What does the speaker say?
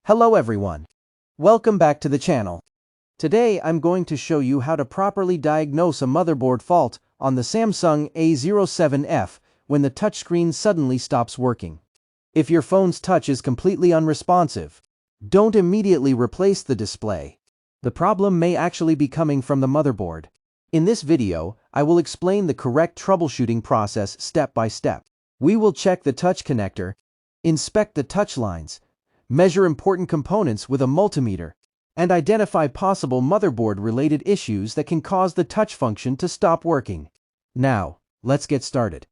Hello everyone. Welcome back to the channel. Today I'm going to show you how to properly diagnose a motherboard fault on the Samsung A07F when the touchscreen suddenly stops working. If your phone's touch is completely unresponsive, don't immediately replace the display. The problem may actually be coming from the motherboard. In this video, I will explain the correct troubleshooting process step by step. We will check the touch connector, inspect the touch lines, measure important components with a multimeter, and identify possible motherboard-related issues that can cause the touch function to stop working. Now, let's get started.